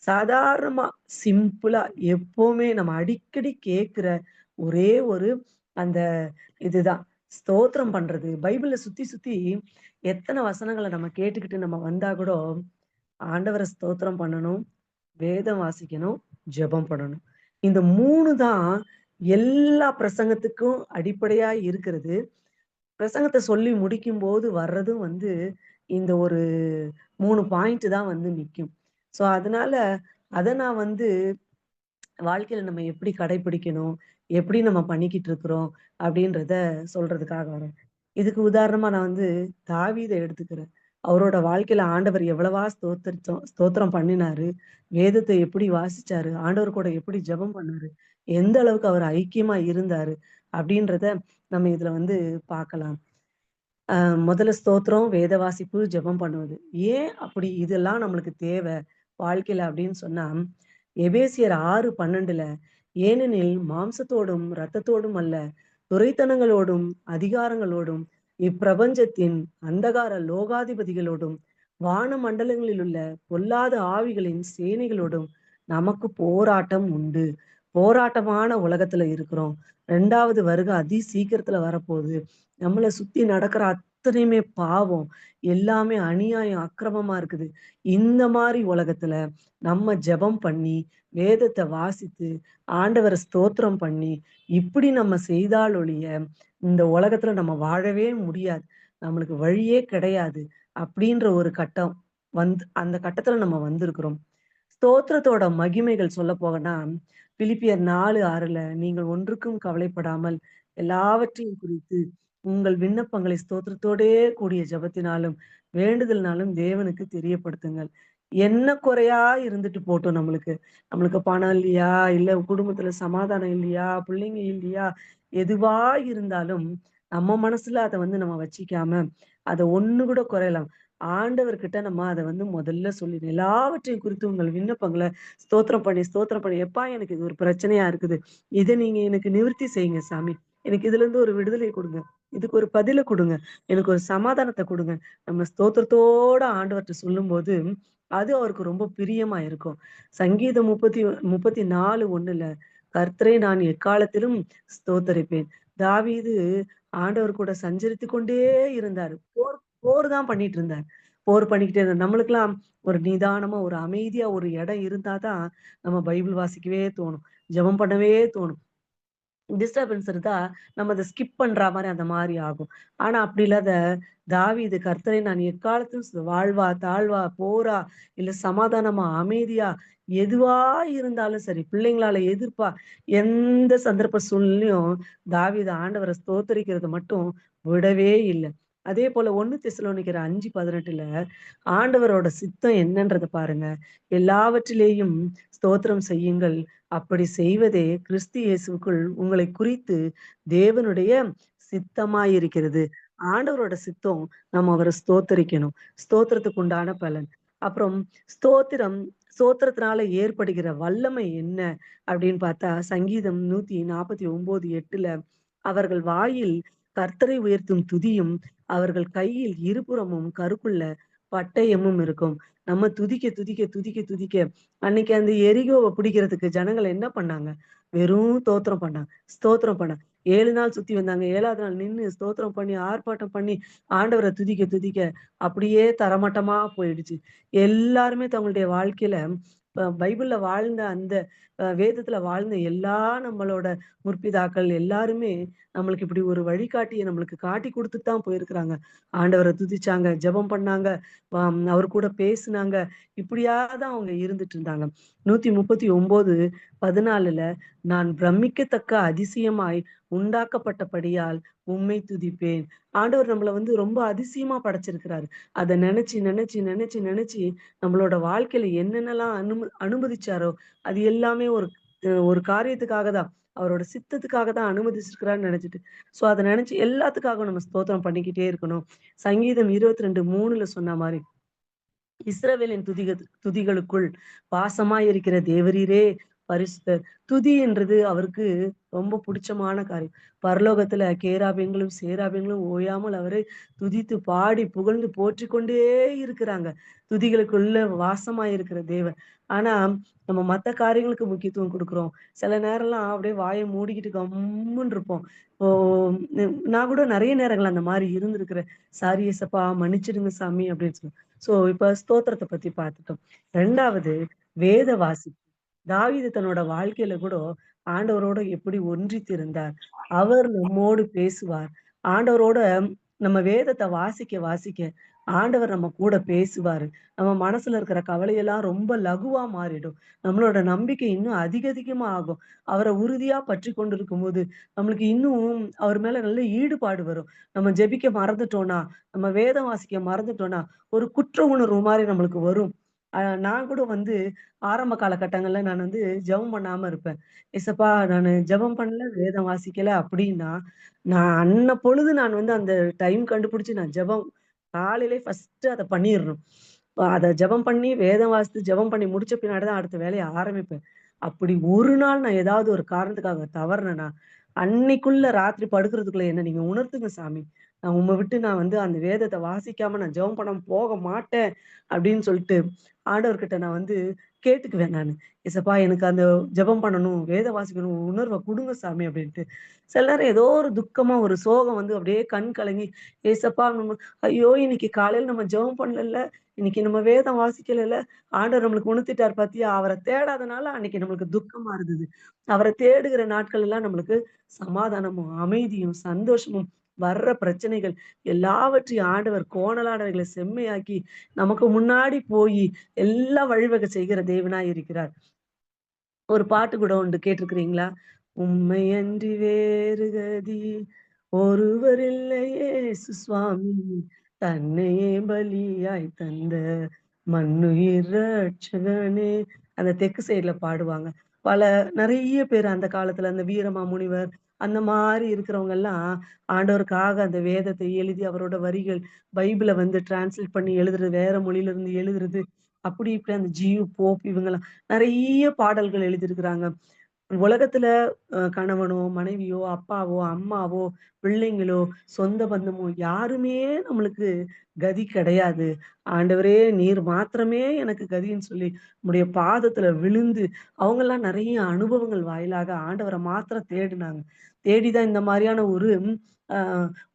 சாதாரணமா, சிம்பிளா எப்பவுமே நம்ம அடிக்கடி கேட்கிற ஒரே ஒரு அந்த இதுதான். ஸ்தோத்திரம் பண்றது. பைபிள்ல சுத்தி சுத்தி எத்தன வசனங்கள நம்ம கேட்டுக்கிட்டு நம்ம வந்தா கூட, ஆண்டவர ஸ்தோத்திரம் பண்ணணும், வேதம் வாசிக்கணும், ஜெபம் பண்ணணும். இந்த 3 தான் எல்லா பிரசங்கத்துக்கும் அடிப்படையா இருக்கிறது. பிரசங்கத்த சொல்லி முடிக்கும்போது வர்றதும் இந்த ஒரு 3 பாயிண்ட் தான் நிக்கும். ஸோ அதனால அத நான் வாழ்க்கையில நம்ம எப்படி கடைப்பிடிக்கணும்? எப்படி நம்ம பண்ணிக்கிட்டு இருக்கிறோம்? அப்படின்றத சொல்றதுக்காக வரேன். இதுக்கு உதாரணமா நான் தாவீத எடுத்துக்கிறேன். அவரோட வாழ்க்கையில ஆண்டவர் எவ்வளவா ஸ்தோத்திரம் பண்ணினாரு. வேதத்த எப்படி வாசிச்சாரு? ஆண்டவர் கூட எப்படி ஜெபம் பண்ணாரு? எந்த அளவுக்கு அவர் ஐக்கியமா இருந்தாரு? அப்படின்றத நம்ம இதுல பார்க்கலாம். அ முதல்ல ஸ்தோத்திரம், வேத வாசிப்பு, ஜெபம் பண்ணுவது. ஏன் அப்படி இதெல்லாம் நம்மளுக்கு தேவை வாழ்க்கையில அப்படின்னு சொன்னா, எபேசியர் 6:12 ஏனெனில் மாம்சத்தோடும், இரத்தத்தோடும் அல்ல, துரைத்தனங்களோடும், அதிகாரங்களோடும், இப்பிரபஞ்சத்தின் அந்தகார லோகாதிபதிகளோடும், வான மண்டலங்களிலுள்ள பொல்லாத ஆவிகளின் சேனைகளோடும் நமக்கு போராட்டம் உண்டு. போராட்டமான உலகத்துல இருக்கிறோம். 2வது வருகை சீக்கிரத்துல வரப்போகுது. நம்மள சுத்தி நடக்கிற அத்தனையுமே பாவம். எல்லாமே அநியாயம், அக்கிரமமா இருக்குது. இந்த மாரி உலகத்துல நம்ம ஜெபம் பண்ணி, வேதத்த வாசித்து, ஆண்டவர ஸ்தோத்திரம் பண்ணி, இப்படி நம்ம செய்தால் ஒழிய, இந்த உலகத்துல நம்ம வாழவே முடியாது. நம்மளுக்கு வழியே கிடையாது. அப்படின்ற ஒரு கட்டம் அந்த கட்டத்துல நம்ம வந்திருக்கிறோம். ஸ்தோத்திரத்தோட மகிமைகள் சொல்லப்போனா, பிலிப்பியர் 4:6 நீங்கள் ஒன்றுக்கும் கவலைப்படாமல் எல்லாவற்றையும் குறித்து உங்கள் விண்ணப்பங்களை ஸ்தோத்திரத்தோடே கூடிய ஜெபத்தினாலும், வேண்டுதல்னாலும் தேவனுக்கு தெரியப்படுத்துங்கள். என்ன குறையா இருந்துட்டு போட்டும் நம்மளுக்கு. நம்மளுக்கு பணம் இல்லையா? இல்ல குடும்பத்துல சமாதானம் இல்லையா? பிள்ளைங்க இல்லையா? எதுவா இருந்தாலும், நம்ம மனசுல அத நம்ம வச்சுக்காம, அத ஒண்ணு கூட குறையலாம். ஆண்டவர்கிட்ட நம்ம அத முதல்ல சொல்லிடணும். எல்லாவற்றையும் குறித்து உங்கள் விண்ணப்பங்கள ஸ்தோத்திரம் பண்ணி, "எப்பா எனக்கு இது ஒரு பிரச்சனையா இருக்குது. இத நீங்க எனக்கு நிவர்த்தி செய்யுங்க சாமி. எனக்கு இதுலருந்து ஒரு விடுதலை குடுங்க. இதுக்கு ஒரு பதில குடுங்க. எனக்கு ஒரு சமாதானத்த குடுங்க." நம்ம ஸ்தோத்திரத்தோட ஆண்டவர்ட்ட சொல்லும்போது, அது அவருக்கு ரொம்ப பிரியமா இருக்கும். சங்கீதம் 34:1 கர்த்தரை நான் எக்காலத்திலும் ஸ்தோத்தரிப்பேன். தாவீது ஆண்டவர் கூட சஞ்சரித்துக் கொண்டே இருந்தாரு. போர் தான் பண்ணிட்டு இருந்தார். போர் பண்ணிக்கிட்டே இருந்தார். நம்மளுக்கெல்லாம் ஒரு நிதானமா, ஒரு அமைதியா ஒரு இடம் இருந்தா தான், நம்ம பைபிள் வாசிக்கவே தோணும். ஜெபம் பண்ணவே தோணும். டிஸ்டர்பன்ஸ் இருந்தா, நம்ம அத ஸ்கிப் பண்றா மாரி அந்த மாரி ஆகும். ஆனா அப்படி இல்லாத தாவீது கர்த்தரை நான் எக்காலத்திலும் வாழ்வா, தாழ்வா, போரா, இல்ல சமாதானமா, அமைதியா, எதுவா இருந்தாலும் சரி, பிள்ளைங்களால எதிர்ப்பா, எந்த சந்தர்ப்ப சூழ்நிலையும் தாவீது ஆண்டவர ஸ்தோத்தரிக்கிறத மட்டும் விடவே இல்ல. அதேபோல 1 தெசலோனிக்கர் 5:18 ஆண்டவரோட சித்தம் என்னன்றத பாருங்க. எல்லாவற்றிலேயும் ஸ்தோத்திரம் செய்யுங்கள். அப்படி செய்வதே கிறிஸ்து இயேசுவுக்குள் உங்களைக் குறித்து தேவனுடைய சித்தமாயிருக்கிறது. ஆண்டவரோட சித்தம் நம்ம அவர ஸ்தோத்தரிக்கணும். ஸ்தோத்திரத்துக்கு உண்டான பலன். அப்புறம் ஸ்தோத்திரம் ஸ்தோத்திரத்தினால ஏற்படுகிற வல்லமை என்ன அப்படின்னு பார்த்தா, சங்கீதம் 149:8 அவர்கள் வாயில் கர்த்தரை உயர்த்தும் துதியும், அவர்கள் கையில் இருபுறமும் கருக்குள்ள பட்டயமும் இருக்கும். நம்ம துதிக்க, துதிக்க, துதிக்க, துதிக்க அன்னைக்கு அந்த எரிகோவ பிடிக்கிறதுக்கு ஜனங்கள் என்ன பண்ணாங்க? வெறும் தோத்திரம் பண்ணாங்க. ஸ்தோத்திரம் பண்ணாங்க. 7 நாள் சுத்தி வந்தாங்க. 7வது நாள் நின்னு ஸ்தோத்திரம் பண்ணி, ஆர்ப்பாட்டம் பண்ணி, ஆண்டவர துதிக்க, துதிக்க அப்படியே தரமட்டமா போயிடுச்சு. எல்லாருமே தங்களுடைய வாழ்க்கையில பைபிள்ல வாழ்ந்த அந்த வேதத்துல வாழ்ந்த எல்லா நம்மளோட முற்பிதாக்கள் எல்லாருமே நம்மளுக்கு இப்படி ஒரு வழிகாட்டிய நம்மளுக்கு காட்டிக் குடுத்துட்டு தான் போயிருக்கிறாங்க. ஆண்டவர துதிச்சாங்க, ஜெபம் பண்ணாங்க, அவர் கூட பேசுனாங்க. இப்படியா தான் அவங்க இருந்துட்டு இருந்தாங்க. 139:14 நான் பிரமிக்கத்தக்க அதிசயமாய் உண்டாக்கப்பட்டபடியால் உம்மை துதிப்பேன். ஆண்டவர் நம்மள ரொம்ப அதிசயமா படைச்சிருக்கிறாரு. அத நெனச்சு, நெனச்சு, நெனச்சு, நெனச்சு நம்மளோட வாழ்க்கையில என்னென்னலாம் அனுமதிச்சாரோ, அது எல்லாமே ஒரு காரியத்துக்காக தான். அவரோட சித்தத்துக்காக தான் அனுமதிச்சிருக்கிறார்ன்னு நெனச்சுட்டு, ஸோ அத நெனச்சு எல்லாத்துக்காகவும் நம்ம ஸ்தோத்திரம் பண்ணிக்கிட்டே இருக்கணும். சங்கீதம் 22:3 சொன்ன மாரி, இஸ்ரவேலின் துதிகளுக்குள் வாசமாயிருக்கிற தேவரீரே! பரிசுத்தர். துதின்றது அவருக்கு ரொம்ப புடிச்சமான காரியம். பரலோகத்துல கேராபீன்களும், சேராபீன்களும் ஓயாமல் அவரை துதித்து பாடி புகழ்ந்து போற்றிக் கொண்டே இருக்கிறாங்க. துதிகளுக்குள்ள வாசமா இருக்கிற தேவன். ஆனா, நம்ம மத்த காரியங்களுக்கு முக்கியத்துவம் குடுக்குறோம். சில நேரம்லாம் அப்படியே வாய மூடிக்கிட்டு கம்முன்னு இருப்போம். இப்போ நான் கூட நெறைய நேரங்கள்ல அந்த மாரி இருந்திருக்கிறேன். "சாரி ஏசப்பா, மன்னிச்சிடுங்க சாமி" அப்படின்னு சொல்லி. இப்ப ஸ்தோத்திரத்த பத்தி பார்த்துட்டோம். 2வது வேத வாசிப்பு. தாவீது தன்னோட வாழ்க்கையில கூட ஆண்டவரோட எப்படி ஒன்றித்திருந்தார். அவர் நம்மோடு பேசுவார். ஆண்டவரோட நம்ம வேதத்த வாசிக்க, வாசிக்க ஆண்டவர் நம்ம கூட பேசுவாரு. நம்ம மனசுல இருக்கிற கவலையெல்லாம் ரொம்ப லகுவா மாறிடும். நம்மளோட நம்பிக்கை இன்னும் அதிக அதிகமா ஆகும். அவர உறுதியா பற்றிக் கொண்டிருக்கும்போது, நம்மளுக்கு இன்னும் அவர் மேல நல்ல ஈடுபாடு வரும். நம்ம ஜெபிக்க மறந்துட்டோம்னா, நம்ம வேதம் வாசிக்க மறந்துட்டோம்னா, ஒரு குற்ற உணர்வு மாரி நம்மளுக்கு வரும். நான் கூட வந்து ஆரம்ப காலகட்டங்கள்ல நான் வந்து ஜெபம் பண்ணாம இருப்பேன். "ஏசப்பா நானு ஜெபம் பண்ணல, வேதம் வாசிக்கல" அப்படின்னா, நான் பொழுது நான் வந்து அந்த டைம் கண்டுபிடிச்சு நான் ஜெபம் காலையிலே ஃபர்ஸ்ட்டு அத பண்ணிறணும். அத ஜெபம் பண்ணி, வேதம் வாசித்து ஜெபம் பண்ணி முடிச்ச பின்னாடி தான் அடுத்த வேலைய ஆரம்பிப்பேன். அப்படி ஒரு நாள் நான் ஏதாவது ஒரு காரணத்துக்காக தவறுனேன்னா, அன்னைக்குள்ள ராத்திரி படுக்கிறதுக்குள்ள என்ன நீங்க உணர்த்துங்க சாமி. நான் வந்து அந்த வேதத்த வாசிக்காம நான் ஜெபம் பண்ணாம போக மாட்டேன் அப்படின்னு சொல்லிட்டு, ஆண்டவர்கிட்ட நான் வந்து கேட்டுக்குவேன் நானு. "ஏசப்பா எனக்கு அந்த ஜெபம் பண்ணணும், வேதம் வாசிக்கணும் உணர்வ குடுங்க சாமி" அப்படின்ட்டு. சில நேரம் ஏதோ ஒரு துக்கமா, ஒரு சோகம் வந்து அப்படியே கண் கலங்கி, "ஏசப்பா ஐயோ! இன்னைக்கு காலையில நம்ம ஜெபம் பண்ணலல்ல, இன்னைக்கு நம்ம வேதம் வாசிக்கலல்ல, ஆண்டவர் நம்மளுக்கு உணர்த்திட்டார் பாத்தியா? அவர தேடாதனால அன்னைக்கு நம்மளுக்கு துக்கமா இருந்தது. அவர தேடுகிற நாட்கள் எல்லாம் நம்மளுக்கு சமாதானமும், அமைதியும், சந்தோஷமும் வர்ற பிரச்சனைகள் எல்லாவற்றையும் ஆண்டவர் கோணலானவைகளை செம்மையாக்கி, நமக்கு முன்னாடி போயி எல்லாம் வழிவகை செய்கிற தேவனாய் இருக்கிறார். ஒரு பாட்டு கூட உண்டு கேட்டிருக்கிறீங்களா? "உம்மை அன்றி வேறு கதி ஒருவர் இல்லையே சுவாமி, தன்னையே பலியாய் தந்த மன்னுயிர் ரட்சகனே." அந்த தெற்கு சைடுல பாடுவாங்க. பல நெறைய பேர் அந்த காலத்துல அந்த வீரமாமுனிவர், அந்த மாரி இருக்கிறவங்கலாம் ஆண்டவருக்காக அந்த வேதத்தை எழுதி அவரோட வரிகள், பைபிள வந்து டிரான்ஸ்லேட் பண்ணி எழுதுறது, வேற மொழியில இருந்து எழுதுறது, அப்படி இப்படி அந்த ஜியு போப் இவங்கலாம் நெறைய பாடல்கள் எழுதியிருக்கிறாங்க. உலகத்துல கணவனோ, மனைவியோ, அப்பாவோ, அம்மாவோ, பிள்ளைங்களோ, சொந்த பந்தமோ யாருமே நம்மளுக்கு கதி கிடையாது. ஆண்டவரே நீர் மாத்திரமே எனக்கு கதின்னு சொல்லி உம்முடைய பாதத்துல விழுந்து, அவங்கலாம் நெறைய அனுபவங்கள் வாயிலாக ஆண்டவர மாத்திரம் தேடுனாங்க. தேடி தான் இந்த மாரியான ஒரு அ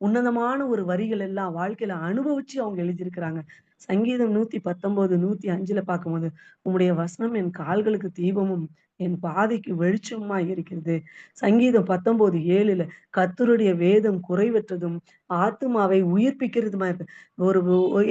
உன்னதமான ஒரு வரிகள் எல்லாம் வாழ்க்கையில அனுபவிச்சு அவங்க எழுதியிருக்கிறாங்க. சங்கீதம் 119, 105ல பார்க்கும்போது, "உம்முடைய வசனம் என் கால்களுக்கு தீபமும், என் பாதைக்கு வெளிச்சமுமா இருக்கிறது." சங்கீதம் 19:7ல கர்த்தருடைய வேதம் குறைவற்றதும், ஆத்துமாவை உயிர்ப்பிக்கிறதுமா இருக்கு. ஒரு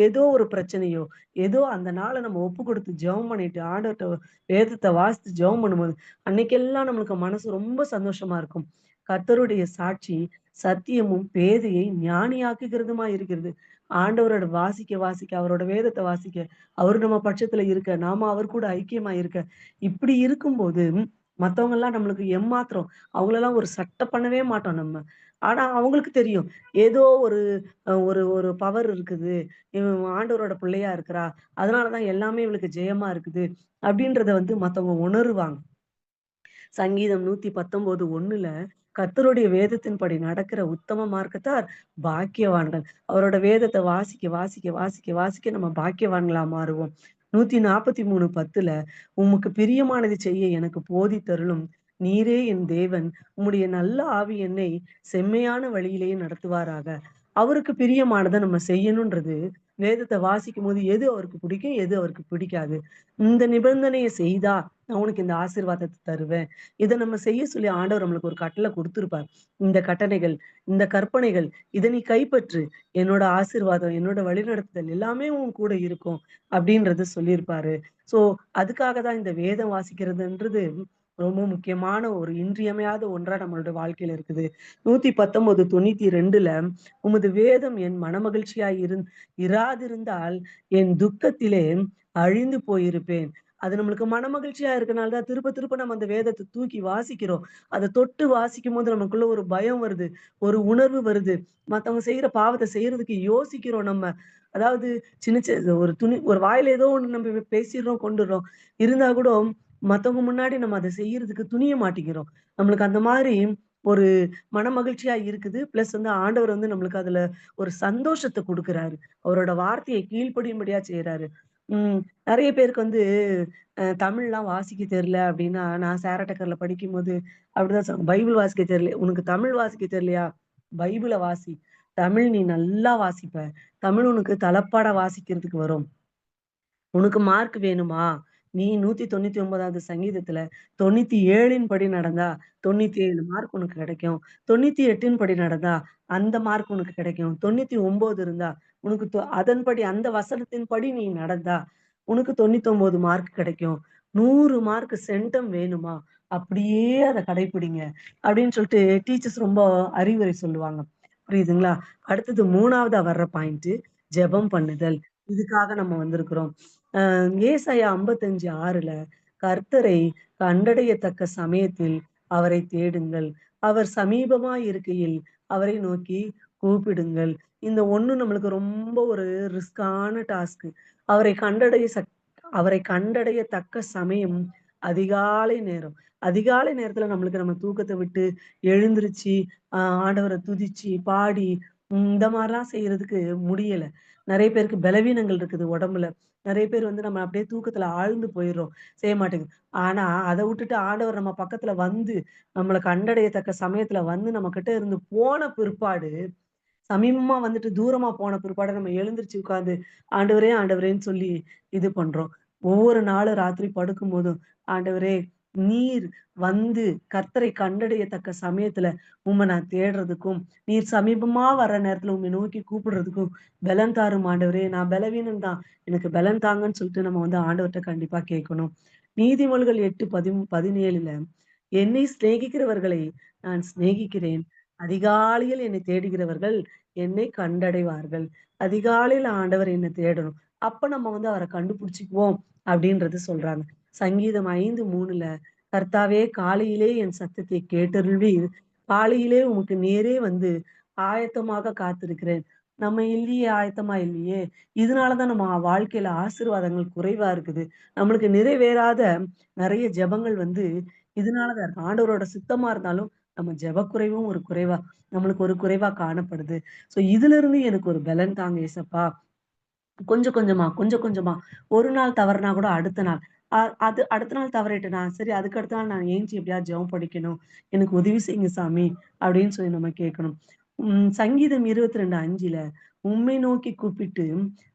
ஏதோ ஒரு பிரச்சனையோ, ஏதோ அந்த நாள நம்ம ஒப்பு கொடுத்து ஜெபம் பண்ணிட்டு, ஆண்டவர்ட்ட வேதத்த வாசித்து ஜெபம் பண்ணும்போது, அன்னைக்கெல்லாம் நம்மளுக்கு மனசு ரொம்ப சந்தோஷமா இருக்கும். கர்த்தருடைய சாட்சி சத்தியமும் பேதையை ஞானியாக்குகிறதுமா இருக்கிறது. ஆண்டவரோட வாசிக்க, வாசிக்க அவரோட வேதத்த வாசிக்க, அவரு நம்ம பட்சத்துல இருக்க, நாம அவர் கூட ஐக்கியமா இருக்க, இப்படி இருக்கும்போது மத்தவங்கலாம் நம்மளுக்கு எம்மாத்திரம் அவங்களலாம் ஒரு சட்ட பண்ணவே மாட்டோம் நம்ம. ஆனா அவங்களுக்கு தெரியும். ஏதோ ஒரு ஒரு ஒரு பவர் இருக்குது. இவ ஆண்டவரோட பிள்ளையா இருக்கிறா. அதனால தான் எல்லாமே இவளுக்கு ஜெயமா இருக்குது. அப்படின்றத வந்து மத்தவங்க உணருவாங்க. சங்கீதம் 119:1ல கர்த்தருடைய வேதத்தின்படி நடக்கிற உத்தம மார்க்கத்தார் பாக்கியவான்கள். அவரோட வேதத்த வாசிக்க, வாசிக்க, வாசிக்க, வாசிக்க நம்ம பாக்கியவான்களா மாறுவோம். 143:10ல உமக்கு பிரியமானதை செய்ய எனக்கு போதித்தருளும். நீரே என் தேவன். உம்முடைய நல்ல ஆவி என்னை செம்மையான வழியிலே நடத்துவாராக. அவருக்கு பிரியமானத நம்ம செய்யணுன்றது வேதத்த வாசிக்கும்போது எது அவருக்கு பிடிக்கும், எது அவருக்கு பிடிக்காது. இந்த நிபந்தனைய செய்தா நான் உனக்கு இந்த ஆசீர்வாதத்த தருவேன். இத நம்ம செய்ய சொல்லி ஆண்டவர் நம்மளுக்கு ஒரு கட்டளை குடுத்திருப்பார். இந்த கட்டளைகள், இந்த கற்பனைகள், இத நீ கைப்பற்று. என்னோட ஆசீர்வாதம், என்னோட வழிநடத்துதல் எல்லாமே உன் கூட இருக்கும். அப்படின்றத சொல்லியிருப்பாரு. ஸோ அதுக்காக தான் இந்த வேதம் வாசிக்கிறதுன்றது ரொம்ப முக்கியமான ஒரு இன்றியமையாத ஒன்றா நம்மளோட வாழ்க்கையில இருக்குது. 119:92ல உமது வேதம் என் மனமகிழ்ச்சியாய் இராதிருந்தால் என் துக்கத்திலே அழிந்து போயிருப்பேன். அது நம்மளுக்கு மனமகிழ்ச்சியா இருக்கனால தான் திருப்ப திருப்ப நம்ம அந்த வேதத்த தூக்கி வாசிக்கிறோம். அத தொட்டு வாசிக்கும்போது நமக்குள்ள ஒரு பயம் வருது. ஒரு உணர்வு வருது. மத்தவங்க செய்யற பாவத்த செய்யறதுக்கு யோசிக்கிறோம் நம்ம. அதாவது சின்ன ஒரு துணி ஒரு வாயில ஏதோ ஒண்ணு நம்ம பேசிடுறோம், கொண்டுர்றோம். இருந்தா கூட மத்தவங்க முன்னாடி நம்ம அத செய்யறதுக்கு துணிய மாட்டிக்கிறோம். நம்மளுக்கு அந்த மாதிரி ஒரு மனமகிழ்ச்சியா இருக்குது. பிளஸ் வந்து ஆண்டவர் வந்து நம்மளுக்கு அதுல ஒரு சந்தோஷத்த குடுக்குறாரு. அவரோட வார்த்தைய கீழ்ப்படியும்படியா செய்றாரு. ம் நெறைய பேருக்கு வந்து தமிழ்லாம் வாசிக்க தெரியல அப்டின்னா, நான் சேரட்டக்கர்ல படிக்கும்போது அப்படிதான் சொன்னாங்க. பைபிள் வாசிக்க தெரியல. "உனக்கு தமிழ் வாசிக்க தெரியலையா? பைபிள வாசி. தமிழ் நீ நல்லா வாசிப்ப. தமிழ் உனக்கு தலப்பாடா வாசிக்கிறதுக்கு வரும். உனக்கு மார்க் வேணுமா? நீ 199வது சங்கீதத்துல 97ன் படி நடந்தா, 97 மார்க் உனக்கு கிடைக்கும். 98ன் படி நடந்தா, அந்த மார்க் உனக்கு கிடைக்கும். 99 இருந்தா, உனக்கு அதன்படி அந்த வசனத்தின்படி நீ நடந்தா, உனக்கு 99 மார்க் கிடைக்கும். 100 மார்க் சென்டம் வேணுமா? அப்படியே அத கடைப்பிடிங்க. அப்படின்னு சொல்லிட்டு டீச்சர்ஸ் ரொம்ப அறிவுரை சொல்லுவாங்க. புரியுதுங்களா? அடுத்தது 3வதா வர்ற பாயிண்ட் ஜெபம் பண்ணுதல். இதுக்காக நம்ம வந்திருக்கிறோம். ஏசாயா 55:6ல கர்த்தரை கண்டடையத்தக்க சமயத்தில் அவரை தேடுங்கள். அவர் சமீபமாய் இருக்கையில் அவரை நோக்கி கூப்பிடுங்கள். இந்த ஒண்ணு நம்மளுக்கு ரொம்ப ஒரு ரிஸ்கான டாஸ்க். அவரை கண்டடைய அவரை கண்டடையத்தக்க சமயம் அதிகாலை நேரம். அதிகாலை நேரத்துல நம்மளுக்கு நம்ம தூக்கத்த விட்டு எழுந்திருச்சு, ஆண்டவர துதிச்சு, பாடி இந்த மாரிலாம் செய்யறதுக்கு முடியல. நெறைய பேருக்கு பலவீனங்கள் இருக்குது உடம்புல. நெறைய பேர் வந்து நம்ம அப்படியே தூக்கத்துல ஆழ்ந்து போயிர்றோம். செய்ய மாட்டேங்குது. ஆனா, அத விட்டுட்டு ஆண்டவர் நம்ம பக்கத்துல வந்து, நம்மள கண்டடையத்தக்க சமயத்துல வந்து நம்ம கிட்ட இருந்து போன பிற்பாடு, சமீபமா வந்துட்டு தூரமா போன பிற்பாடு நம்ம எழுந்திருச்சு உட்கார்ந்து, ஆண்டவரே, ஆண்டவரேன்னு சொல்லி இது பண்றோம். ஒவ்வொரு நாளும் ராத்திரி படுக்கும்போதும், ஆண்டவரே, நீர் வந்து கர்த்தரை கண்டடையத்தக்க சமயத்துல உம்ம நான் தேடுறதுக்கும், நீர் சமீபமா வர்ற நேரத்துல உம்மை நோக்கி கூப்பிடுறதுக்கும் பலன் தாரும் ஆண்டவரே. நான் பலவீனன் தான். எனக்கு பலன் தாங்கன்னு சொல்லிட்டு நம்ம வந்து ஆண்டவர்ட்ட கண்டிப்பா கேட்கணும். நீதிமொழிகள் 8:17ல என்னை சிநேகிக்கிறவர்களை நான் சிநேகிக்கிறேன். அதிகாலையில் என்னை தேடுகிறவர்கள் என்னை கண்டடைவார்கள். அதிகாலையில ஆண்டவர் என்ன தேடணும். அப்ப நம்ம வந்து அவர கண்டுபிடிச்சுக்குவோம் அப்படின்றது சொல்றாங்க. சங்கீதம் 5:3ல கர்த்தாவே காலையிலே என் சத்தத்தை கேட்டருள்வீர். காலையிலே உமக்கு நேரே வந்து ஆயத்தமாக காத்திருக்கிறேன். நம்ம இல்லையே, ஆயத்தமா இல்லையே. இதனால தான் நம்ம வாழ்க்கையில ஆசீர்வாதங்கள் குறைவா இருக்குது. நம்மளுக்கு நிறைவேறாத நெறைய ஜெபங்கள் வந்து இதனால தான் இருக்கு. ஆண்டவரோட சித்தமா இருந்தாலும், நம்ம ஜெபக்குறைவும் ஒரு குறைவா நம்மளுக்கு ஒரு குறைவா காணப்படுது. ஸோ இதிலிருந்து எனக்கு ஒரு பலன் தாங்க ஏசப்பா. கொஞ்சம் கொஞ்சமா, கொஞ்சம் கொஞ்சமா. ஒரு நாள் தவறுனா கூட அடுத்த நாள். அ அது அடுத்த நாள் தவறிட்டேனா, சரி அதுக்கு அடுத்த நாள் நான் எந்திச்சு எப்படியாவது ஜெபம் படிக்கணும். எனக்கு உதவி செய்யுங்க சாமி, அப்படின்னு சொல்லி நம்ம கேட்கணும். சங்கீதம் 22:5ல உம்மை நோக்கி கூப்பிட்டு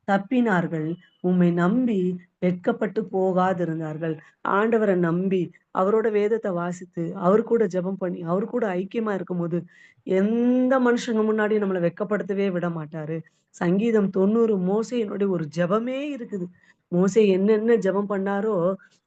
தப்பினார்கள். உம்மை நம்பி வெட்கப்பட்டு போகாதிருந்தார்கள். ஆண்டவர நம்பி, அவரோட வேதத்த வாசித்து, அவரு கூட ஜெபம் பண்ணி, அவரு கூட ஐக்கியமா இருக்கும்போது, எந்த மனுஷங்க முன்னாடியும் நம்மள வெட்கப்படுத்தவே விட மாட்டாரு. சங்கீதம் 90 மோசேயினுடைய ஒரு ஜெபமே இருக்குது. மோசே என்னென்ன ஜெபம் பண்ணாரோ,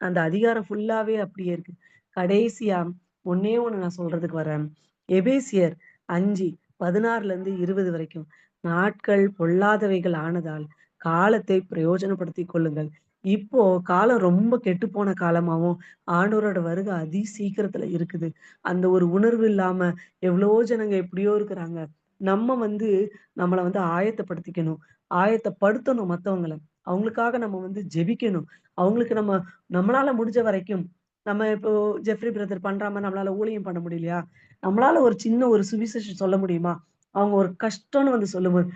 அந்த அதிகாரம் ஃபுல்லாவே அப்படியே இருக்கு. கடைசியா ஒண்ணே ஒண்ணு நான் சொல்றதுக்கு வரேன். எபேசியர் 5, 16லேருந்து 20 வரைக்கும். நாட்கள் பொல்லாதவைகள் ஆனதால் காலத்தை பிரயோஜனப்படுத்திக் கொள்ளுங்கள். இப்போ காலம் ரொம்ப கெட்டுப்போன காலமாவும், ஆண்டவரோட வருகை அதி சீக்கிரத்துல இருக்குது. அந்த ஒரு உணர்வு இல்லாம எவ்வளவோ ஜனங்க எப்படியோ இருக்கிறாங்க. நம்ம வந்து நம்மள வந்து ஆயத்தப்படுத்திக்கணும். ஆயத்தப்படுத்தணும் மத்தவங்கள. அவங்களுக்காக நம்ம வந்து ஜெபிக்கணும். அவங்களுக்கு நம்ம நம்மளால முடிஞ்ச வரைக்கும் நம்ம இப்போ ஜெஃப்ரி பிரதர் பண்ற மாரி நம்மளால ஊழியம் பண்ண முடியலையா? நம்மளால ஒரு சின்ன ஒரு சுவிசேஷம் சொல்ல முடியுமா? அவங்க ஒரு கஷ்டம்ன்னு வந்து சொல்லும்போது,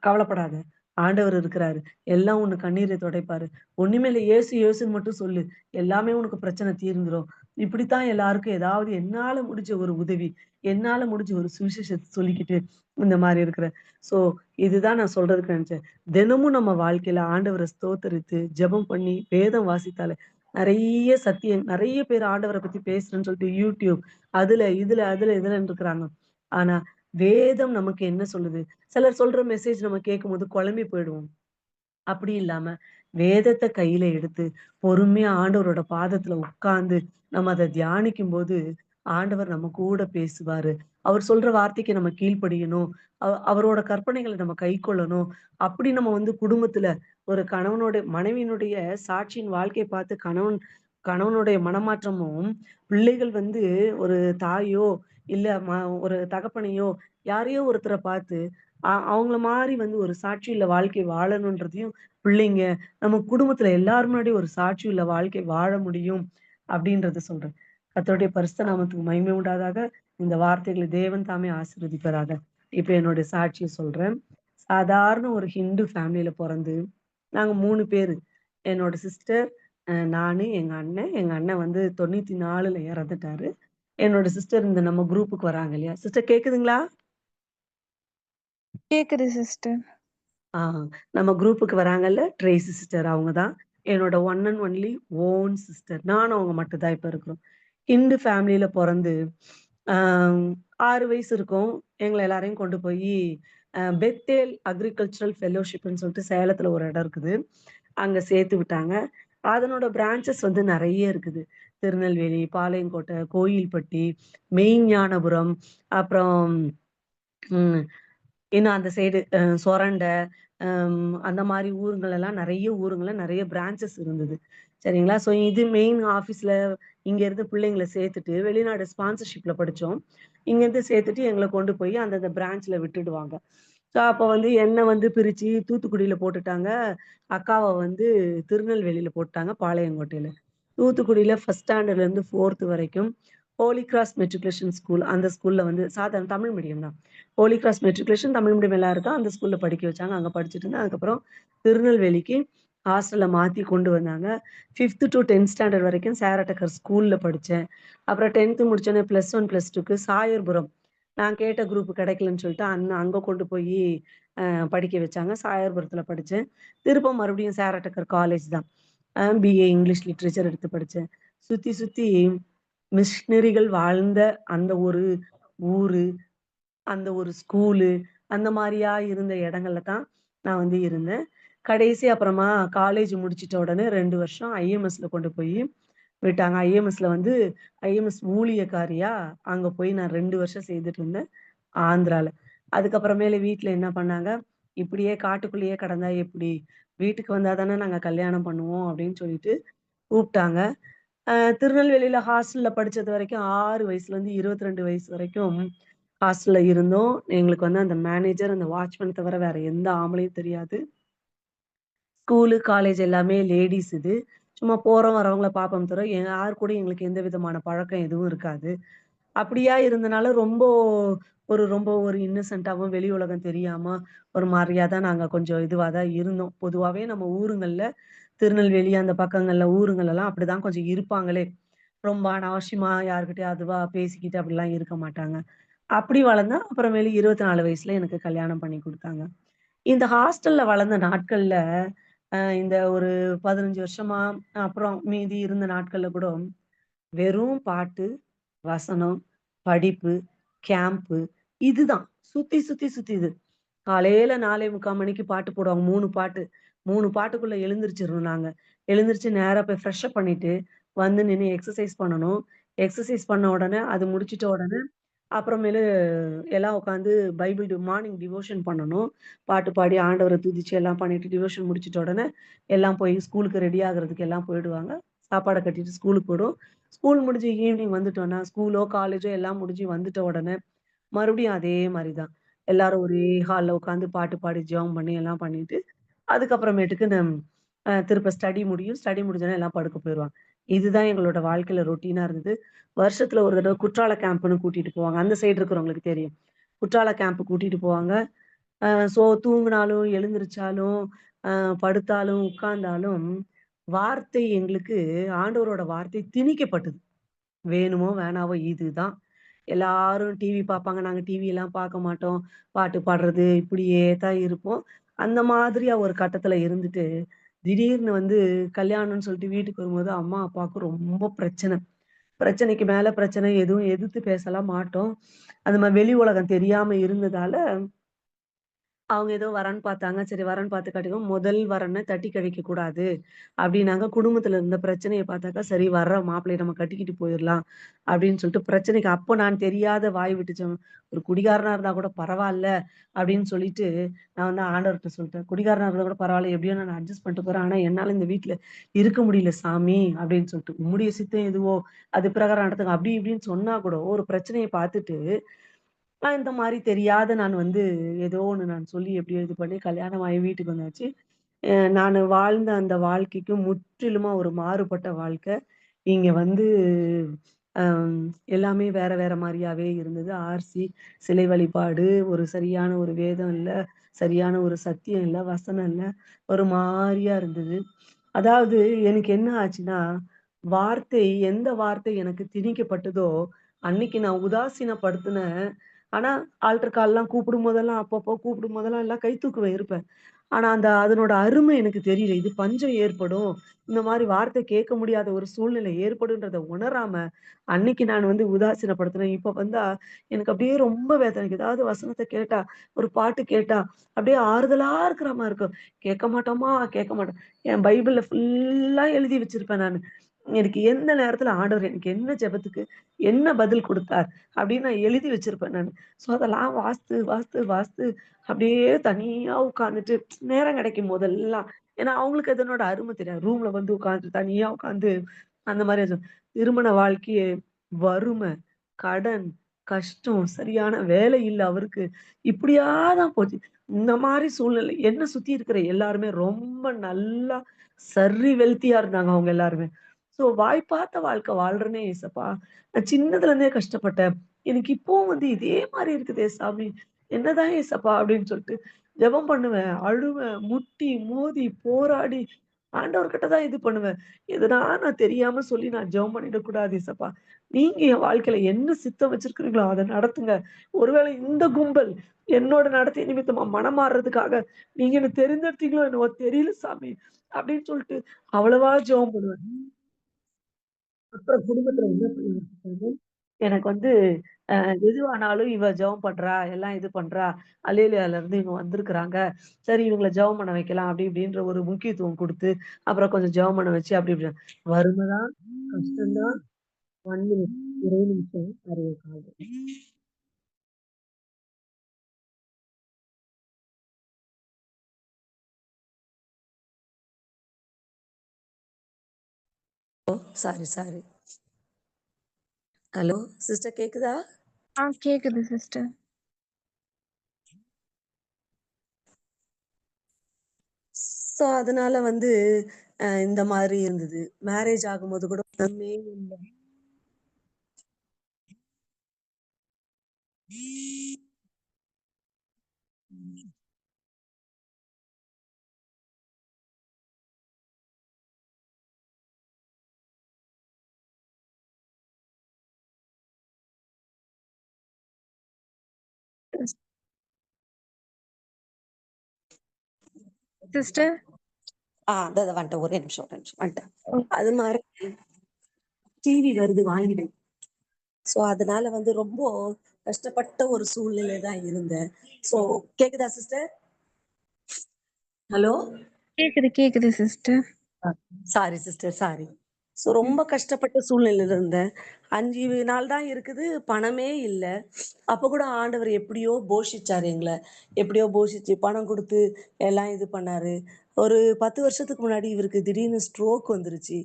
கவலைப்படாத. ஆண்டவர் இருக்கிறாரு. எல்லாம் உன் கண்ணீரை துடைப்பாரு. ஒண்ணுமே இல்ல இயேசு இயேசுன்னு மட்டும் சொல்லு. எல்லாமே உனக்கு பிரச்சனை தீர்ந்துரும். இப்படித்தான் எல்லாருக்கும் ஏதாவது என்னால முடிஞ்ச ஒரு உதவி, என்னால முடிஞ்ச ஒரு சுவிசேஷத்த சொல்லிக்கிட்டு இந்த மாரி இருக்கிறேன். ஸோ இதுதான் நான் சொல்றதுக்கு நெனச்சேன். தினமும் நம்ம வாழ்க்கையில ஆண்டவர ஸ்தோத்தரித்து, ஜெபம் பண்ணி, வேதம் வாசித்தாலே நெறைய சத்தியம் நெறைய பேர் ஆண்டவர பத்தி பேசுறேன்னு சொல்லிட்டு YouTube அதுல, இதுல, அதுல, இதுலன்னு இருக்கிறாங்க. ஆனா வேதம் நமக்கு என்ன சொல்லுது? சிலர் சொல்ற மெசேஜ் நம்ம கேட்கும்போது குழம்பி போயிடுவோம். அப்படி இல்லாம, வேதத்த கையில எடுத்து, பொறுமையா ஆண்டவரோட பாதத்துல உட்கார்ந்து, நம்ம அத தியானிக்கும்போது, ஆண்டவர் நம்ம கூட பேசுவாரு. அவர் சொல்ற வார்த்தைக்கு நம்ம கீழ்ப்படியணும். அவரோட கற்பனைகள நம்ம கைக்கொள்ளணும். அப்படி நம்ம வந்து குடும்பத்துல ஒரு கணவனோட மனைவியினுடைய சாட்சியின் வாழ்க்கைய பார்த்து கணவனுடைய மனமாற்றமும், பிள்ளைகள் வந்து ஒரு தாயோ, இல்ல ஒரு தகப்பனையோ, யாரையோ ஒருத்தர பார்த்து அவங்கள மாரி வந்து ஒரு சாட்சியுள்ள வாழ்க்கை வாழணுன்றதையும் பிள்ளைங்க, நம்ம குடும்பத்துல எல்லார் முன்னாடியும் ஒரு சாட்சியுள்ள வாழ்க்கை வாழ முடியும். அப்படின்றத சொல்றேன். கர்த்தருடைய பரிசுத்த நாமத்துக்கு மகிமை உண்டாதாக. இந்த வார்த்தைகளை தேவன் தாமே ஆசீர்வதிப்பதாக. இப்ப என்னுடைய சாட்சிய சொல்றேன். சாதாரண ஒரு ஹிந்து ஃபேமிலில பொறந்து, நாங்க 3 பேரு. என்னோட சிஸ்டர், நானு, எங்க அண்ணன். எங்க அண்ணன் வந்து 94ல இறந்துட்டாரு. என்னோட சிஸ்டர் இந்த நம்ம குரூப்புக்கு வராங்க இல்லையா? சிஸ்டர் கேக்குதுங்களா? கேக்குது சிஸ்டர். ஆ நம்ம குரூப்புக்கு வராங்கல்ல, ட்ரேசி சிஸ்டர் அவங்க தான். என்னோட one and only own sister. நானும் அவங்க மட்டும் தான் இப்ப இருக்கிறோம். ஹிந்து ஃபேமிலில பொறந்து, ஆ 6 வயசு இருக்கும். எங்கள எல்லாரையும் கொண்டு போயி பெத்தேல் அக்ரிகல்ச்சரல் ஃபெல்லோஷிப்ன்னு சொல்லிட்டு சேலத்துல ஒரு இடம் இருக்குது. அங்க சேர்த்து விட்டாங்க. அதனோட பிரான்ச்சஸ் வந்து நெறைய இருக்குது. திருநெல்வேலி, பாளையங்கோட்டை, கோயில்பட்டி, மெய்ஞானபுரம், அப்புறம் ம் இன்னும் அந்த சைடு சொரண்ட, அந்த மாரி ஊருங்களெல்லாம் நெறைய ஊருங்கள்ல நெறைய பிரான்ச்சஸ் இருந்தது. சரிங்களா? ஸோ இது மெயின் ஆஃபீஸ்ல இங்கேருந்து பிள்ளைங்கள சேர்த்துட்டு, வெளிநாடு ஸ்பான்சர்ஷிப்ல படிச்சோம். இங்கேருந்து சேர்த்துட்டு எங்கள கொண்டு போய் அந்தந்த பிரான்ச்ல விட்டுடுவாங்க. ஸோ அப்ப வந்து என்ன வந்து பிரிச்சு தூத்துக்குடியில போட்டுட்டாங்க. அக்காவ வந்து திருநெல்வேலியில போட்டாங்க, பாளையங்கோட்டையில. தூத்துக்குடியில 1 ஸ்டாண்டர்ட்லேருந்து 4த் வரைக்கும் ஹோலி கிராஸ் மெட்ரிகுலேஷன் ஸ்கூல். அந்த ஸ்கூல்ல வந்து சாதாரண தமிழ் மீடியம் தான். Holy cross matriculation Tamil medium எல்லாருக்கும் அந்த ஸ்கூல்ல படிக்க வச்சாங்க. அங்க படிச்சுட்டு இருந்தேன். அதுக்கப்புறம் திருநெல்வேலிக்கு ஹாஸ்டல்ல மாத்தி கொண்டு வந்தாங்க. 5த் டூ 10த் ஸ்டாண்டர்ட் வரைக்கும் சார் அட்டக்கர் ஸ்கூல்ல படிச்சேன். அப்புறம் 10த் முடிச்சோனே +1, +2க்கு சாயர்புரம். நான் கேட்ட குரூப் கிடைக்கலன்னு சொல்லிட்டு அங்க கொண்டு போயி படிக்க வச்சாங்க. சாயர்புரத்துல படிச்சேன். திரும்ப மறுபடியும் சார் அட்டக்கர் காலேஜ் தான். பிஏ இங்கிலீஷ் லிட்ரேச்சர் எடுத்து படிச்சேன். சுத்தி சுத்தி மிஷினரிகள் வாழ்ந்த அந்த ஒரு ஊரு, அந்த ஒரு ஸ்கூலு, அந்த மாரியா இருந்த இடங்கள்ல தான் நான் வந்து இருந்தேன். கடைசி அப்புறமா காலேஜ் முடிச்சுட்ட உடனே 2 வருஷம் ஐஎம்எஸ்ல கொண்டு போய் விட்டாங்க. ஐஎம்எஸ்ல வந்து ஐஎம்எஸ் ஊழியக்காரியா அங்க போய் நான் 2 வருஷம் செய்துட்டு இருந்தேன், ஆந்திரால. அதுக்கப்புறமேலு வீட்ல என்ன பண்ணாங்க, "இப்படியே காட்டுக்குள்ளேயே கடந்தா எப்படி? வீட்டுக்கு வந்தா தானே நாங்க கல்யாணம் பண்ணுவோம்." அப்படின்னு சொல்லிட்டு கூப்ட்டாங்க. திருநெல்வேலியில ஹாஸ்டல்ல படிச்சது வரைக்கும் 6 வயசுலேருந்து 22 வயசு வரைக்கும் ஹாஸ்டல்ல இருந்தோம். எங்களுக்கு வந்து அந்த மேனேஜர், அந்த வாட்ச்மேன் தவிர வேற எந்த ஆம்பளையும் தெரியாது. ஸ்கூலு, காலேஜ் எல்லாமே லேடீஸ் இது. சும்மா போறோம் வரவங்கள பார்ப்போம் தவிர, யார் கூடயும் எங்களுக்கு எந்த விதமான பழக்கம் எதுவும் இருக்காது. அப்படியா இருந்தனால ரொம்ப ஒரு இன்னசென்ட்டாவும் வெளி உலகம் தெரியாம, ஒரு மாரியா தான் நாங்க கொஞ்சம் இதுவா தான் இருந்தோம். பொதுவாவே நம்ம ஊருங்கள்ல திருநெல்வேலி அந்த பக்கங்கள்ல ஊருங்கள்லலாம் அப்படிதான் கொஞ்சம் இருப்பாங்களே. ரொம்ப அனாவசியமா யார்கிட்டயும் அதுவா பேசிக்கிட்டு அப்படிலாம் இருக்க மாட்டாங்க. அப்படி வளர்ந்தேன். அப்புறமேலு 24 வயசுல எனக்கு கல்யாணம் பண்ணி குடுத்தாங்க. இந்த ஹாஸ்டல்ல வளர்ந்த நாட்கள்ல, இந்த ஒரு 15 வருஷமா, அப்புறம் மீதி இருந்த நாட்கள்ல கூட வெறும் பாட்டு, வசனம், படிப்பு, கேம்ப்பு இதுதான். சுத்தி, சுத்தி, சுத்தி இது. காலையில 4:45 மணிக்கு பாட்டு போடுவாங்க. 3 பாட்டு. 3 பாட்டுக்குள்ள எழுந்திரிச்சிரணும் நாங்க. எழுந்திரிச்சு நேரா போய் ஃப்ரெஷ் அப் பண்ணிட்டு, வந்து நின்னு எக்சர்சைஸ் பண்ணணும். எக்சர்சைஸ் பண்ண உடனே அது முடிச்சிட்ட உடனே, அப்புறமேலு எல்லாம் உட்காந்து மார்னிங் டிவோஷன் பண்ணணும். பாட்டு பாடி ஆண்டவர துதிச்சு எல்லாம் பண்ணிட்டு டிவோஷன் முடிச்சிட்ட உடனே, எல்லாம் போய் ஸ்கூலுக்கு ரெடி ஆகுறதுக்கு எல்லாம் போயிடுவாங்க. சாப்பாட கட்டிட்டு ஸ்கூலுக்கு போயிடுவோம். ஸ்கூல் முடிஞ்சு ஈவினிங் வந்துட்டோம்னா, ஸ்கூலோ, காலேஜோ எல்லாம் முடிஞ்சு வந்துட்ட உடனே, மறுபடியும் அதே மாரி தான். எல்லாரும் ஒரே ஹால்ல உட்காந்து பாட்டு பாடி, ஜெபம் பண்ணி எல்லாம் பண்ணிட்டு, அதுக்கப்புறமேட்டுக்கு திருப்ப ஸ்டடி முடியும். ஸ்டடி முடிஞ்சோனே எல்லாம் படுக்க போயிருவாங்க. இதுதான் எங்களோட வாழ்க்கையில ரொட்டீனா இருந்தது. வருஷத்துல ஒரு தடவ குற்றால கேம்ப்ன்னு கூட்டிட்டு போவாங்க. அந்த சைடு இருக்கிறவங்களுக்கு தெரியும். குற்றால கேம்ப் கூட்டிட்டு போவாங்க. அ ஸோ தூங்குனாலும், எழுந்திரிச்சாலும், அ படுத்தாலும், உட்கார்ந்தாலும், வார்த்தை எங்களுக்கு ஆண்டவரோட வார்த்தை திணிக்கப்பட்டது. வேணுமோ, வேணாவோ இதுதான். எல்லாரும் டிவி பார்ப்பாங்க. நாங்க டிவிலாம் பார்க்க மாட்டோம். பாட்டு பாடுறது இப்படியே தான் இருப்போம். அந்த மாதிரியா ஒரு கட்டத்துல இருந்துட்டு, திடீர்னு வந்து கல்யாணம்னு சொல்லிட்டு வீட்டுக்கு வரும்போது, அம்மா, அப்பாவுக்கு ரொம்ப பிரச்சனை. பிரச்சனைக்கு மேல பிரச்சனை. எதுவும் எதிர்த்து பேசலாம் மாட்டோம். அந்த மாரி வெளி உலகம் தெரியாம இருந்ததால அவங்க ஏதோ வரன் பார்த்தாங்க. சரி வரன் பார்த்து கட்டிக்குவோம். முதல் வரன தட்டி கழிக்க கூடாது அப்டின்னாங்க. குடும்பத்துல இருந்த பிரச்சனைய பார்த்தாக்கா, சரி வர்ற மாப்பிள்ளைய நம்ம கட்டிக்கிட்டு போயிரலாம் அப்டின்னு சொல்லிட்டு பிரச்சனைக்கு அப்போ நான் தெரியாத வாய் விட்டுச்சேன். ஒரு குடிகாரனா இருந்தா கூட பரவால்ல அப்டின்னு சொல்லிட்டு, நான் வந்து ஆண்டவர்ட்ட சொல்லிட்டேன். குடிகாரனா இருந்தா கூட பரவால்ல எப்டியோ நான் அட்ஜஸ்ட் பண்ணிட்டு போறேன். ஆனா என்னால இந்த வீட்ல இருக்க முடியல சாமி அப்டின்னு சொல்லிட்டு. உம்முடைய சித்தம் எதுவோ அது பிரகாரம் நடத்துங்க அப்டி இப்டின்னு சொன்னா கூட ஒரு பிரச்சனைய பார்த்துட்டு இந்த மாரி தெரியாத நான் வந்து ஏதோ ஒண்ணு நான் சொல்லி எப்படியோ இது பண்ணி கல்யாணம் ஆகி வீட்டுக்கு வந்தாச்சு. நானு வாழ்ந்த அந்த வாழ்க்கைக்கு முற்றிலுமா ஒரு மாறுபட்ட வாழ்க்கை. இங்க வந்து அம் எல்லாமே வேற வேற மாரியாவே இருந்தது. ஆர்சி, சிலை வழிபாடு, ஒரு சரியான ஒரு வேதம் இல்ல, சரியான ஒரு சத்தியம் இல்ல, வசனம் இல்ல. ஒரு மாரியா இருந்தது. அதாவது எனக்கு என்ன ஆச்சுன்னா, வார்த்தை எந்த வார்த்தை எனக்கு திணிக்கப்பட்டதோ, அன்னைக்கு நான் உதாசீனப்படுத்தினேன். ஆனா, ஆல்டர் கால்லாம் கூப்பிடும்போதெல்லாம் அப்பப்போ கூப்பிடும்போதெல்லாம் எல்லாம் கை தூக்குவேன் இருப்பேன். ஆனா, அதனோட அருமை எனக்கு தெரியல. இது பஞ்சம் ஏற்படும். இந்த மாரி வார்த்தை கேட்க முடியாத ஒரு சூழ்நிலை ஏற்படுன்றத உணராம, அன்னைக்கு நான் வந்து உதாசீனப்படுத்தினேன். இப்ப வந்தா எனக்கு அப்படியே ரொம்ப வேதனை. ஏதாவது வசனத்த கேட்டா, ஒரு பாட்டு கேட்டா, அப்படியே ஆறுதலா இருக்கிற மாரி இருக்கும். கேட்க மாட்டோமா? கேட்க மாட்டோம். என் பைபிள்ல ஃபுல்லா எழுதி வச்சிருப்பேன் நானு. எனக்கு எந்த நேரத்துல ஆண்டவர் எனக்கு என்ன ஜெபத்துக்கு என்ன பதில் குடுத்தார்? அப்படின்னு நான் எழுதி வச்சிருப்பேன் நானு. ஸோ அதெல்லாம் வாசித்து, வாசித்து, வாசித்து அப்படியே தனியா உட்கார்ந்துட்டு நேரம் கிடைக்கும் போதெல்லாம் ஏன்னா அவங்களுக்கு அதனோட அருமை தெரியாது. ரூம்ல வந்து உட்கார்ந்து தனியா உட்கார்ந்து அந்த மாரி திருமண வாழ்க்கையே வறுமை, கடன், கஷ்டம், சரியான வேலை இல்ல அவருக்கு. இப்படியா தான் போச்சு. இந்த மாரி சூழ்நிலை என்ன சுத்தி இருக்கிற எல்லாருமே ரொம்ப நல்லா சர்ரி வெல்த்தியா இருந்தாங்க அவங்க எல்லாருமே. ஸோ வாய் பார்த்த வாழ்க்கை வாழ்றேனே ஏசப்பா! நான் சின்னதுல இருந்தே கஷ்டப்பட்டேன். எனக்கு இப்பவும் வந்து இதே மாரி இருக்குதே சாமி! என்னதான் ஏசப்பா! அப்படின்னு சொல்லிட்டு ஜெபம் பண்ணுவேன், அழுவேன், முட்டி, மோதி, போராடி ஆண்டவர்கிட்ட தான் இது பண்ணுவேன். எதுனா நான் தெரியாம சொல்லி நான் ஜெபம் பண்ணிடக்கூடாது ஏசப்பா! நீங்க என் வாழ்க்கையில என்ன சித்தம் வச்சிருக்கிறீங்களோ அத நடத்துங்க. ஒருவேளை இந்த கும்பல் என்னோட நடத்தை நிமித்தமா மனம் மாறுறதுக்காக நீங்க என்ன தெரிந்தெடுத்தீங்களோ என்னவோ தெரியல சாமி! அப்படின்னு சொல்லிட்டு அவ்வளவா ஜெபம் பண்ணுவேன். அப்புறம் குடும்பத்துல என்ன பண்ணிருக்காங்க, எனக்கு வந்து அ எதுவானாலும் இவ ஜெபம் பண்றா, எல்லாம் இது பண்றா, அல்லேலூயால இருந்து இவங்க வந்திருக்கிறாங்க. சரி இவங்கள ஜெபம் பண்ண வைக்கலாம் அப்படி இப்படின்ற ஒரு முக்கியத்துவம் குடுத்து, அப்புறம் கொஞ்சம் ஜெபம் பண்ண வச்சு அப்படி இப்படி. வறுமை தான், கஷ்டம் தான், 1 மினிட், ஒரே நிமிஷம் Arivu call. Oh! Sorry, sorry. Hello sister கேக்குதா? கேக்குது சிஸ்டர். ஸோ அதனால வந்து இந்த மாதிரி இருந்தது. மேரேஜ் ஆகும்போது கூட ஒண்ணுமே இல்ல. சிஸ்டர். அதான் வந்துட்டேன். ஒரே நிமிஷம், ஒரே நிமிஷம் வந்துட்டேன். ஓ அது மாரி டிவி வருது வாங்கிடு. ஸோ அதனால வந்து ரொம்ப கஷ்டப்பட்ட ஒரு சூழ்நிலை தான் இருந்தேன். ஸோ கேக்குதா சிஸ்டர்? ஹலோ? கேக்குது சிஸ்டர். அ சாரி சிஸ்டர், சாரி. ஸோ ம். ரொம்ப கஷ்டப்பட்ட சூழ்நிலையில இருந்தேன். 5 நாள் தான் இருக்குது. பணமே இல்ல. அப்ப கூட ஆண்டவர் எப்படியோ போஷிச்சாரு எங்கள. எப்படியோ போஷிச்சு பணம் குடுத்து எல்லாம் இது பண்ணாரு. ஒரு 10 வருஷத்துக்கு முன்னாடி இவருக்கு திடீர்னு ஸ்ட்ரோக் வந்துருச்சு.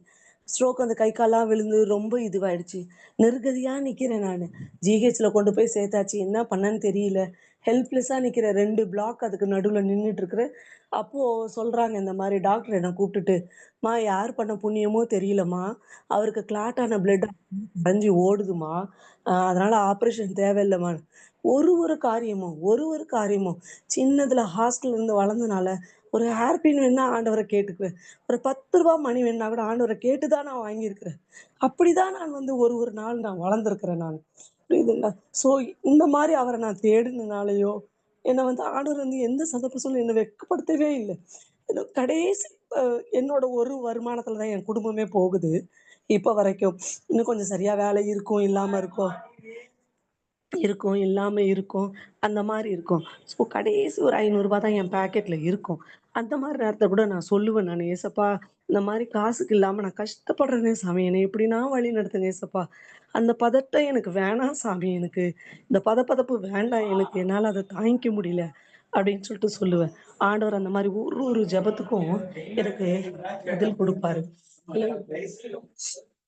ஸ்ட்ரோக் வந்து கை கால்லாம் விழுந்து ரொம்ப இதுவாயிடுச்சு. நிர்கதியா நிக்கிறேன் நானு. ஜிஹெச்ல கொண்டு போய் சேர்த்தாச்சு. என்ன பண்ணன்னு தெரியல. ஹெல்ப்லெஸ்ஸா நிக்கிறேன். 2 பிளாக் அதுக்கு நடுவுல நின்னுட்டு இருக்கிறேன். அப்போ சொல்றாங்க இந்த மாரி டாக்டர் என்ன கூப்ட்டுட்டு, "ம்மா யார் பண்ண புண்ணியமோ தெரியலம்மா. அவருக்கு கிளாட் ஆன பிளட் கரைஞ்சு ஓடுதும்மா. அதனால ஆப்பரேஷன் தேவையில்லம்மா." ஒரு ஒரு காரியமும் சின்னதுல ஹாஸ்டல்ல இருந்து வளர்ந்தனால, ஒரு ஹேர் பின் வேணுனா ஆண்டவர கேட்டுக்குவேன். ஒரு ரூ. 10 மணி வேணுனா கூட ஆண்டவர கேட்டு தான் நான் வாங்கியிருக்கிறேன். அப்படிதான் நான் வந்து ஒரு ஒரு நாள் நான் வளர்ந்திருக்கிறேன் நானு. புரியுதுங்களா? ஸோ இந்த மாரி அவர நான் தேடுனனாலயோ, என்ன வந்து ஆண்டவர் வந்து எந்த சந்தர்ப்ப சூழ்நிலையும் என்ன வெட்கப்படுத்தவே இல்ல. ஏதோ கடைசி அ என்னோட ஒரு வருமானத்துல தான் என் குடும்பமே போகுது. இப்ப வரைக்கும். இன்னும் கொஞ்சம் சரியா வேலை இருக்கும், இல்லாம இருக்கும். இருக்கும், இல்லாம இருக்கும். அந்த மாரி இருக்கும். ஸோ கடைசி ஒரு ரூ. 500 தான் என் பாக்கெட்ல இருக்கும். அந்த மாரி நேரத்துல கூட நான் சொல்லுவேன் நானு, "ஏசப்பா, இந்த மாரி காசுக்கு இல்லாம நான் கஷ்டப்படுறேனே சாமி. என்னை எப்படினா வழி நடத்துங்க ஏசப்பா. அந்த பதட்டம் எனக்கு வேணாம் சாமி எனக்கு. இந்த பதபதப்பு வேண்டாம் எனக்கு. என்னால அத தாங்கிக்க முடியல." அப்படின்னு சொல்லிட்டு சொல்லுவேன். ஆண்டவர் அந்த மாரி ஒரு ஒரு ஜெபத்துக்கும் எனக்கு பதில் குடுப்பாரு.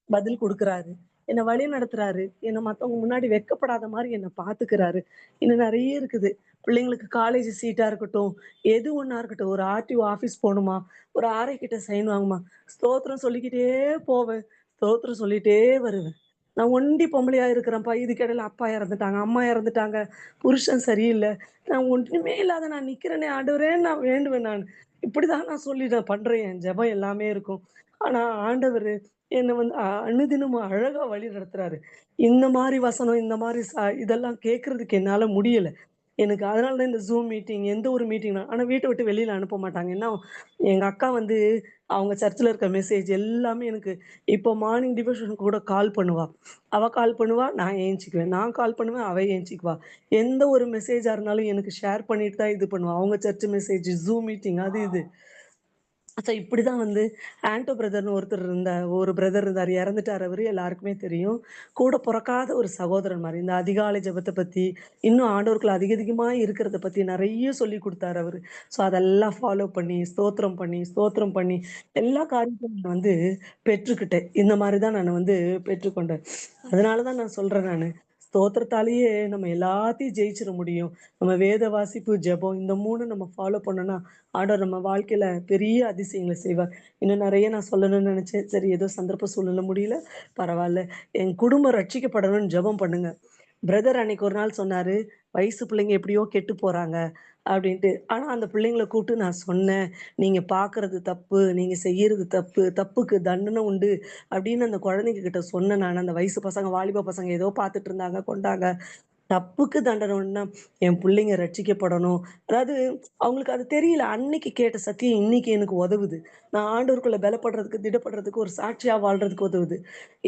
பதில் குடுக்குறாரு. என்ன வழி நடத்துறாரு. என்ன மத்தவங்க முன்னாடி வெட்கப்படாத மாரி என்ன பாத்துக்கிறாரு. இன்னும் நெறைய இருக்குது. பிள்ளைங்களுக்கு காலேஜ் சீட்டா இருக்கட்டும், எது ஒண்ணா இருக்கட்டும். ஒரு ஆர்டிஓ ஆஃபீஸ் போணுமா, ஒரு ஆர்ஐ கிட்ட சைன் வாங்குமா, ஸ்தோத்திரம் சொல்லிக்கிட்டே போவேன். ஸ்தோத்திரம் சொல்லிட்டே வருவேன். நான் ஒண்டி பொம்பளையா இருக்கிறேன்ப்பா. இதுக்கிடையில அப்பா இறந்துட்டாங்க, அம்மா இறந்துட்டாங்க, புருஷன் சரியில்ல. நான் ஒண்ணுமே இல்லாத நான் நிக்கிறேனே ஆண்டவரேன்னு நான் வேண்டுவேன் நானு. இப்படிதான் நான் சொல்லி நான் பண்றேன். என் ஜெபம் எல்லாமே இருக்கும். ஆனா ஆண்டவரு என்ன வந்து அனுதினமும் அழகா வழி நடத்துறாரு. இந்த மாரி வசனம், இந்த மாரி இதெல்லாம் கேட்கறதுக்கு என்னால முடியல. எனக்கு அதனால தான் இந்த Zoom மீட்டிங் எந்த ஒரு மீட்டிங்னா ஆனா வீட்ட விட்டு வெளியில அனுப்ப மாட்டாங்க. ஏன்னா, எங்க அக்கா வந்து அவங்க சர்ச்ல இருக்க மெசேஜ் எல்லாமே எனக்கு இப்போ மார்னிங் டிவோஷன் கூட கால் பண்ணுவா. அவ கால் பண்ணுவா, நான் ஏஞ்சுக்குவேன். நான் கால் பண்ணுவேன், அவ ஏஞ்சிக்குவா. எந்த ஒரு மெசேஜா இருந்தாலும் எனக்கு ஷேர் பண்ணிட்டு தான் இது பண்ணுவா. அவங்க சர்ச் மெசேஜ், Zoom மீட்டிங் அது இது. இப்படிதான் வந்து ஆன்டோ பிரதர்ன்னு ஒருத்தர் ஒரு பிரதர் இருந்தாரு. இறந்துட்டாரு அவரு. எல்லாருக்குமே தெரியும். கூட பொறக்காத ஒரு சகோதரன் மாரி. இந்த அதிகாலை ஜெபத்த பத்தி, இன்னும் ஆண்டவருக்குள்ள அதிக அதிகமா இருக்கிறத பத்தி நெறைய சொல்லிக் குடுத்தாரு அவரு. அதெல்லாம் ஃபாலோ பண்ணி, ஸ்தோத்திரம் பண்ணி, எல்லா காரியத்தையும் நான் வந்து பெற்றுக்கிட்டேன். இந்த மாரி தான் நான் வந்து பெற்றுக்கொண்டேன். அதனால தான் நான் சொல்றேன் நானு. ஸ்தோத்திரத்தாலேயே நம்ம எல்லாத்தையும் ஜெயிச்சிட முடியும். நம்ம வேத வாசிப்பு, ஜெபம் இந்த 3 நம்ம ஃபாலோ பண்ணோம்னா, ஆண்டவர் நம்ம வாழ்க்கையில பெரிய அதிசயங்கள செய்வார். இன்னும் நெறைய நான் சொல்லணும்னு நெனச்சேன். சரி ஏதோ சந்தர்ப்ப சூழ்நிலை முடியல. பரவால்ல. என் குடும்பம் ரட்சிக்கப்படணும்னு ஜெபம் பண்ணுங்க. பிரதர் அன்னைக்கு ஒரு நாள் சொன்னாரு, "வயசு பிள்ளைங்க எப்படியோ கெட்டு போறாங்க" அப்படின்ட்டு. ஆனா அந்த பிள்ளைங்கள கூப்பிட்டு நான் சொன்னேன், "நீங்க பார்க்கறது தப்பு. நீங்க செய்யறது தப்பு. தப்புக்கு தண்டனை உண்டு." அப்படின்னு அந்த குழந்தைங்க கிட்ட சொன்னேன் நானு. அந்த வயசு பசங்க, வாலிப பசங்க ஏதோ பார்த்துட்டு இருந்தாங்க, கொண்டாங்க. தப்புக்கு தண்டனைன்னா, என் புள்ளைங்க ரட்சிக்கப்படணும். அதாவது அவங்களுக்கு அது தெரியல. அன்னைக்கு கேட்ட சத்தியம் இன்னைக்கு எனக்கு உதவுது. நான் ஆண்டவருக்குள்ள பலப்படுறதுக்கு, திடப்படுறதுக்கு, ஒரு சாட்சியா வாழ்றதுக்கு உதவுது.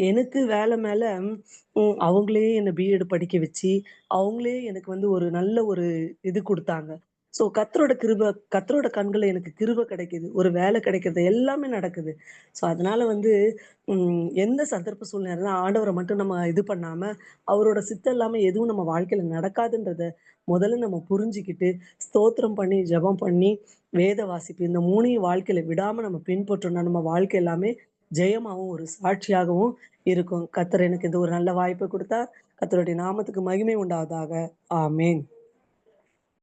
எனக்கு வேல மேல அவங்களே என்ன பிஎட் படிக்க வச்சு, அவங்களே எனக்கு வந்து ஒரு நல்ல ஒரு இது குடுத்தாங்க. கர்த்தரோட கிருப கர்த்தரோட கண்கள்ல எனக்கு கிருப கிடைக்குது. ஒரு வேலை கிடைக்கிறது எல்லாமே நடக்குது. அதனால வந்து எந்த சந்தர்ப்ப சூழ்நிலையில ஆண்டவர மட்டும் நம்ம இது பண்ணாம, அவரோட சித்தம் இல்லாம எதுவும் நம்ம வாழ்க்கையில நடக்காதுன்றத முதல்ல நம்ம புரிஞ்சுக்கிட்டு, ஸ்தோத்திரம் பண்ணி, ஜெபம் பண்ணி, வேத வாசிப்பு இந்த 3யும் வாழ்க்கையில விடாம நம்ம பின்பற்றோம்னா, நம்ம வாழ்க்கை எல்லாமே ஜெயமாவும், ஒரு சாட்சியாகவும் இருக்கும். கர்த்தர் எனக்கு இந்த ஒரு நல்ல வாய்ப்ப குடுத்தார். கர்த்தருடைய நாமத்துக்கு மகிமை உண்டாவதாக. ஆமென்.